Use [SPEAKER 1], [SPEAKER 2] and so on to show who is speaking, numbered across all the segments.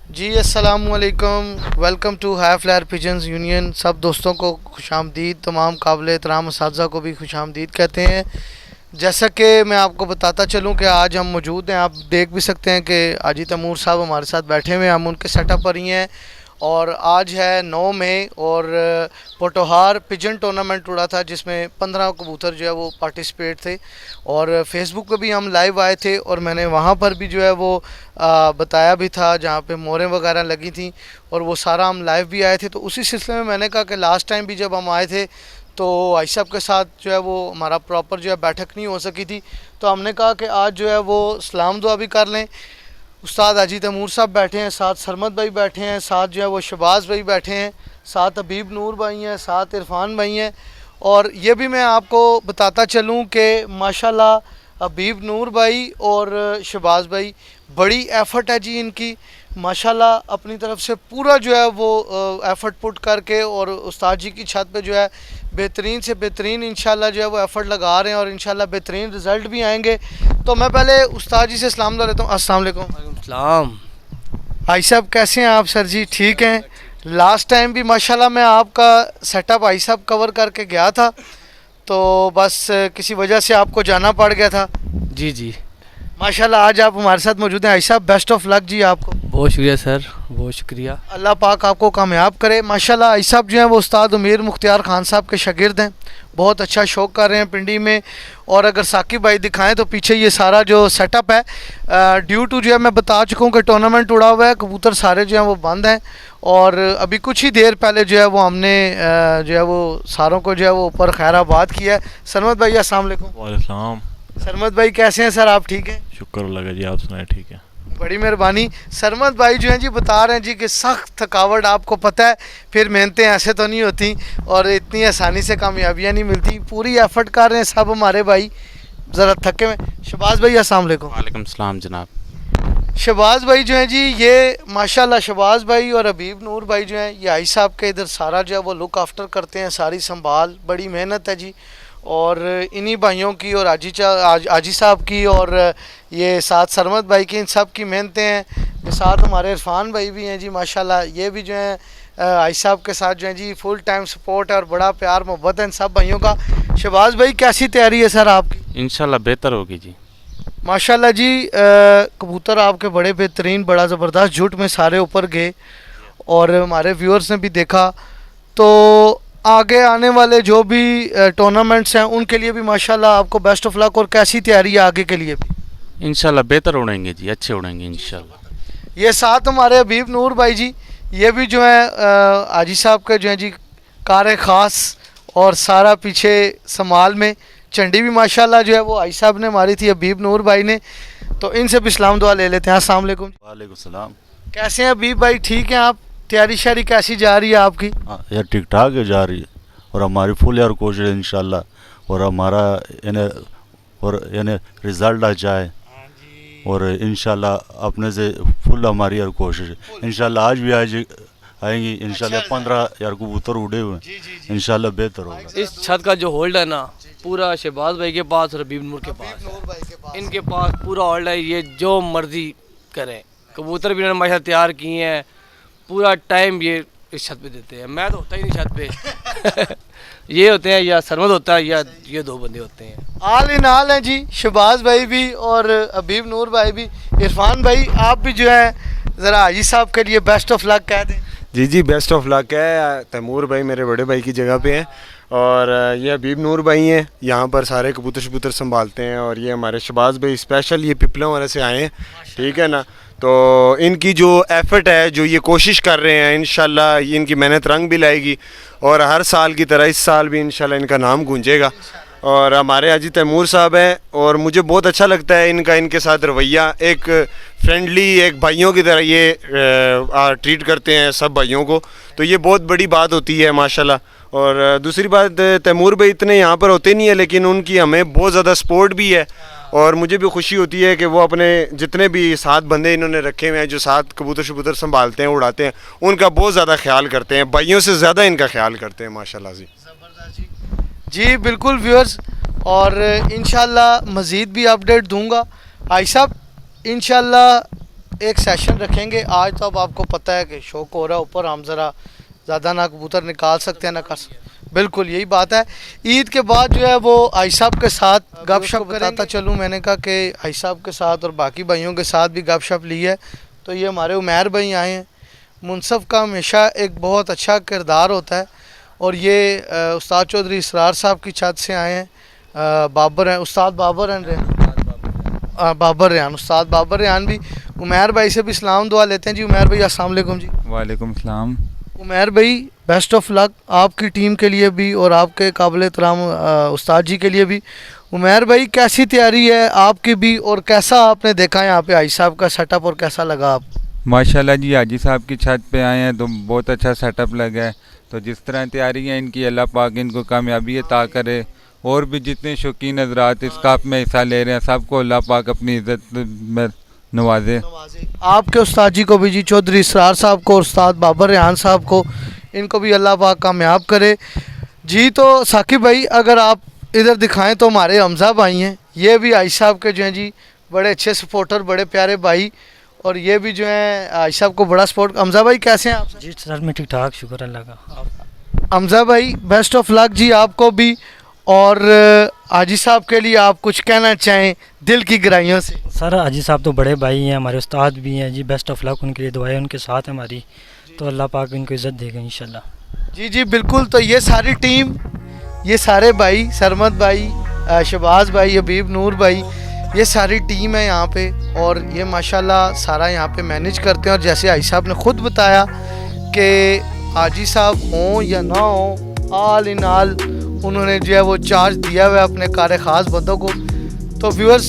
[SPEAKER 1] जी अस्सलामुअलैकुम। Welcome to high flyer pigeons union. सब दोस्तों को खुशामदीद, तमाम काबिल एहतराम असातिज़ा को भी खुशामदीद कहते हैं। जैसा कि मैं आपको बताता चलूं कि आज हम मौजूद हैं, आप देख भी सकते हैं कि हाजी तैमूर साहब हमारे साथ बैठे हुए हैं, हम उनके सेटअप पर ही हैं। और आज है 9 मई और पोटोहार पिजन टूर्नामेंट उड़ा था जिसमें 15 कबूतर जो है वो पार्टिसिपेट थे। और फेसबुक पे भी हम लाइव आए थे और मैंने वहाँ पर भी जो है वो बताया भी था जहाँ पे मोरें वगैरह लगी थी, और वो सारा हम लाइव भी आए थे। तो उसी सिलसिले में मैंने कहा कि लास्ट टाइम भी जब हम आए थे तो आई साहब के साथ जो है वो हमारा प्रॉपर जो है बैठक नहीं हो सकी थी, तो हमने कहा कि आज जो है वो सलाम दुआ भी कर लें। उस्ताद हाजी तैमूर साहब बैठे हैं, साथ सरमद भाई बैठे हैं, साथ जो है वो शबाज़ भाई बैठे हैं, साथ हबीब नूर भाई हैं, साथ इरफान भाई हैं। और ये भी मैं आपको बताता चलूँ कि माशाल्लाह हबीब नूर भाई और शबाज़ भाई बड़ी एफ़र्ट है जी इनकी, माशाल्लाह अपनी तरफ से पूरा जो है वो एफ़र्ट पुट करके, और उस्ताद जी की छत पे जो है बेहतरीन से बेहतरीन इंशाल्लाह जो है वो एफ़र्ट लगा रहे हैं और इंशाल्लाह बेहतरीन रिज़ल्ट भी आएंगे। तो मैं पहले उस्ताद जी से सलाम लेता हूँ। अस्सलाम वालेकुम।
[SPEAKER 2] सलाम।
[SPEAKER 1] भाई साहब कैसे हैं आप? सर जी ठीक हैं। लास्ट टाइम भी माशाल्लाह मैं आपका सेटअप भाई साहब कवर करके गया था, तो बस किसी वजह से आपको जाना पड़ गया था।
[SPEAKER 2] जी जी,
[SPEAKER 1] माशाल्लाह आज आप हमारे साथ मौजूद हैं। भाई साहब बेस्ट ऑफ लक जी आपको।
[SPEAKER 2] बहुत शुक्रिया सर, बहुत शुक्रिया।
[SPEAKER 1] अल्लाह पाक आपको कामयाब करे। माशाल्लाह भाई साहब जो हैं वो उस्ताद उमीर मुख्तियार खान साहब के शागिर्द हैं, बहुत अच्छा शौक कर रहे हैं पिंडी में। और अगर साकिब भाई दिखाएं तो पीछे ये सारा जो सेटअप है ड्यू टू जो है मैं बता चुका हूँ कि टूर्नामेंट उड़ा हुआ है, कबूतर सारे जो हैं वो बंद हैं। और अभी कुछ ही देर पहले जो है वो हमने जो है वो सारों को जो है वो ऊपर खैराबाद किया है। सरमद भाई अस्सलाम वालेकुम।
[SPEAKER 3] वालेकुम।
[SPEAKER 1] सरमद भाई कैसे हैं सर? आप ठीक हैं?
[SPEAKER 3] शुक्र अल्लाह का जी, आप सुनाए ठीक है?
[SPEAKER 1] बड़ी मेहरबानी। सरमद भाई जो हैं जी बता रहे हैं जी कि सख्त थकावट, आपको पता है फिर मेहनतें ऐसे तो नहीं होती और इतनी आसानी से कामयाबियाँ नहीं मिलती, पूरी एफर्ट कर रहे हैं सब हमारे भाई, ज़रा थके हुए। शबाज़ भाई अस्सलाम वालेकुम।
[SPEAKER 4] वालेकुम सलाम जनाब।
[SPEAKER 1] शबाज़ भाई जो हैं जी ये माशाल्लाह शबाज़ भाई और हबीब नूर भाई जो हैं ये आई साहब के इधर सारा जो है वो लुक आफ्टर करते हैं, सारी संभाल, बड़ी मेहनत है जी। और इन्हीं भाइयों की और आजी साहब की और ये साथ सरमद भाई की, इन सब की मेहनतें हैं। ये साथ हमारे इरफान भाई भी हैं जी माशाल्लाह, ये भी जो हैं आई साहब के साथ जो हैं जी फुल टाइम सपोर्ट है और बड़ा प्यार मोहब्बत है इन सब भाइयों का। शबाज़ भाई कैसी तैयारी है सर आपकी?
[SPEAKER 4] इंशाल्लाह बेहतर होगी जी।
[SPEAKER 1] माशाल्लाह जी कबूतर आपके बड़े बेहतरीन, बड़ा ज़बरदस्त झुट में सारे ऊपर गए और हमारे व्यूअर्स ने भी देखा। तो आगे आने वाले जो भी टूर्नामेंट्स हैं उनके लिए भी माशाल्लाह आपको बेस्ट ऑफ लक। और कैसी तैयारी है आगे के लिए भी?
[SPEAKER 4] इंशाल्लाह बेहतर उड़ेंगे जी, अच्छे उड़ेंगे इंशाल्लाह।
[SPEAKER 1] ये साथ हमारे हबीब नूर भाई जी, ये भी जो है हाजी साहब के जो है जी कार ख़ास, और सारा पीछे संभाल में झंडी भी माशाल्लाह जो है वो हाजी साहब ने मारी थी, हबीब नूर भाई ने। तो इनसे भी सलाम दुआ ले लेते हैं। अस्सलाम वालेकुम।
[SPEAKER 3] वालेकुम सलाम।
[SPEAKER 1] कैसे हैं हबीब भाई? ठीक हैं आप? तैयारी शारी कैसी जा रही है आपकी?
[SPEAKER 3] हाँ यार ठीक ठाक है जा रही है, और हमारी फुल यार कोशिश है इंशाल्लाह, और हमारा यानी रिज़ल्ट आ जाए, और इंशाल्लाह अपने से फुल हमारी यार कोशिश है। इंशाल्लाह आज भी आएंगी इंशाल्लाह। 15 यार कबूतर उड़े हुए हैं, इंशाल्लाह बेहतर होगा।
[SPEAKER 2] इस छत का जो होल्ड है ना पूरा शहबाज भाई के पास और हबीब नूर के पास, इनके पास पूरा होल्ड है, ये जो मर्जी करें। कबूतर भी इन्होंने माशा तैयार किए हैं, पूरा टाइम ये इस छत पे देते हैं। मैं तो होता ही नहीं छत पे ये होते हैं या सरमद होता है या ये दो बंदे होते हैं।
[SPEAKER 1] आल इन आल हैं जी, शबाज़ भाई भी और हबीब नूर भाई भी। इरफान भाई आप भी जो है ज़रा हाजी साहब के लिए बेस्ट ऑफ लक कह दें।
[SPEAKER 5] जी जी बेस्ट ऑफ लक है। तैमूर भाई मेरे बड़े भाई की जगह पे हैं, और ये हबीब नूर भाई हैं, यहाँ पर सारे कबूतर शबूतर संभालते हैं। और ये हमारे शबाज़ भाई स्पेशल ये पिपलों वाले से आए हैं, ठीक है ना। तो इनकी जो एफ़र्ट है, जो ये कोशिश कर रहे हैं, इंशाल्लाह इनकी मेहनत रंग भी लाएगी, और हर साल की तरह इस साल भी इंशाल्लाह इनका नाम गूंजेगा। और हमारे हाजी तैमूर साहब हैं, और मुझे बहुत अच्छा लगता है इनका, इनके साथ रवैया, एक फ्रेंडली, एक भाइयों की तरह ये ट्रीट करते हैं सब भाइयों को, तो ये बहुत बड़ी बात होती है माशाल्लाह। और दूसरी बात, तैमूर भाई इतने यहाँ पर होते नहीं है, लेकिन उनकी हमें बहुत ज़्यादा सपोर्ट भी है, और मुझे भी खुशी होती है कि वो अपने जितने भी साथ बंदे इन्होंने रखे हुए हैं जो साथ कबूतर शबूतर संभालते हैं, उड़ाते हैं, उनका बहुत ज़्यादा ख्याल करते हैं, भाइयों से ज़्यादा इनका ख्याल करते हैं माशाल्लाह जी।
[SPEAKER 1] जी बिल्कुल व्यूअर्स, और इंशाल्लाह मज़ीद भी अपडेट दूंगा। भाई साहब इंशाल्लाह एक सेशन रखेंगे। आज तो अब आपको पता है कि शौक हो रहा है ऊपर, हम ज़रा ज़्यादा ना कबूतर निकाल सकते हैं ना कर सकते, बिल्कुल यही बात है। ईद के बाद जो है वो आई साहब के साथ गपशप बताता चलूँ, मैंने कहा कि आई साहब के साथ और बाकी भाइयों के साथ भी गपशप ली है। तो ये हमारे उमैर भाई आए हैं। मुनसफ का हमेशा एक बहुत अच्छा किरदार होता है और ये उस्ताद चौधरी इसरार साहब की छत से आए हैं। बाबर हैं, उस्ताद बाबर हैं, बाबर रेहान, उस्ताद बाबर रेहान भी। उमैर भाई से भी सलाम दुआ लेते हैं जी। उमैर भाई अस्सलाम वालेकुम जी।
[SPEAKER 6] वालेकुम सलाम।
[SPEAKER 1] उमैर भाई बेस्ट ऑफ लक आपकी टीम के लिए भी और आपके काबिल एहतराम उस्ताद जी के लिए भी। उमैर भाई कैसी तैयारी है आपकी भी और कैसा आपने देखा यहाँ पे आई साहब का सेटअप और कैसा लगा आप?
[SPEAKER 6] माशाल्लाह जी, हाजी साहब की छत पे आए हैं तो बहुत अच्छा सेटअप लगा है। तो जिस तरह तैयारी है इनकी, अल्लाह पाक इनको कामयाबी अता करे। और भी जितने शौकीन हज़रात इस काप में हिस्सा ले रहे हैं सबको अल्लाह पाक अपनी इज़्ज़त में नवाजे।
[SPEAKER 1] आपके उस्ताद जी को भी जी, चौधरी इसरार साहब को और उस्ताद बाबर रेहान साहब को, इनको भी अल्लाह पाक कामयाब करे जी। तो साकिब भाई अगर आप इधर दिखाएं तो हमारे हमजा भाई हैं, ये भी आई साहब के जो हैं जी बड़े अच्छे सपोर्टर, बड़े प्यारे भाई। और ये भी जो है आई साहब को बड़ा सपोर्ट। हमजा भाई कैसे हैं आप?
[SPEAKER 7] जी सर मैं ठीक ठाक, शुक्र अल्लाह का।
[SPEAKER 1] हमजा भाई बेस्ट ऑफ लक जी आपको भी। और हाजी साहब के लिए आप कुछ कहना चाहें दिल की गहराइयों से?
[SPEAKER 7] सर हाजी साहब तो बड़े भाई हैं, हमारे उस्ताद भी हैं जी। बेस्ट ऑफ लक, उनके लिए दुआएं उनके साथ हमारी, तो अल्लाह पाक इनको इज़्ज़त देगा इंशाल्लाह।
[SPEAKER 1] जी जी बिल्कुल। तो ये सारी टीम, ये सारे भाई, सरमद भाई, शहबाज भाई, हबीब नूर भाई, ये सारी टीम है यहाँ पे। और ये माशाल्लाह सारा यहाँ पे मैनेज करते हैं। और जैसे आई साहब ने ख़ुद बताया कि हाजी साहब हों या ना हों, आल इन आल उन्होंने जो है वो चार्ज दिया हुआ है अपने कार ख़ास बंदों को। तो व्यूअर्स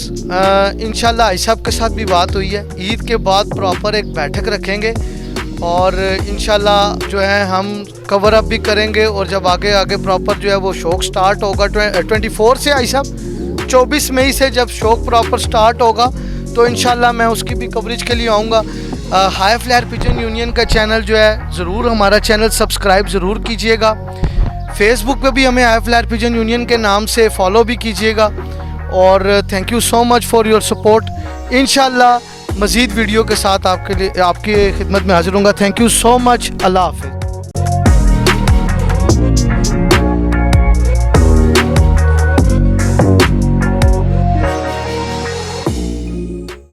[SPEAKER 1] इंशाल्लाह आई साहब के साथ भी बात हुई है। ईद के बाद प्रॉपर एक बैठक रखेंगे और इंशाल्लाह जो है हम कवर अप भी करेंगे। और जब आगे आगे प्रॉपर जो है वो शौक स्टार्ट होगा 24 से, आई साहब 24 मई से जब शौक प्रॉपर स्टार्ट होगा तो इंशाल्लाह मैं उसकी भी कवरेज के लिए आऊँगा। हाई फ्लायर पिजन यूनियन का चैनल जो है ज़रूर हमारा चैनल सब्सक्राइब ज़रूर कीजिएगा। फेसबुक पे भी हमें हाई फ्लायर पिजन यूनियन के नाम से फॉलो भी कीजिएगा। और thank you so much for your support. इंशाल्लाह मज़ीद वीडियो के साथ आपके लिए आपकी खिदमत में हाजिर होऊंगा। Thank you so much. Allah हाफ़िज़।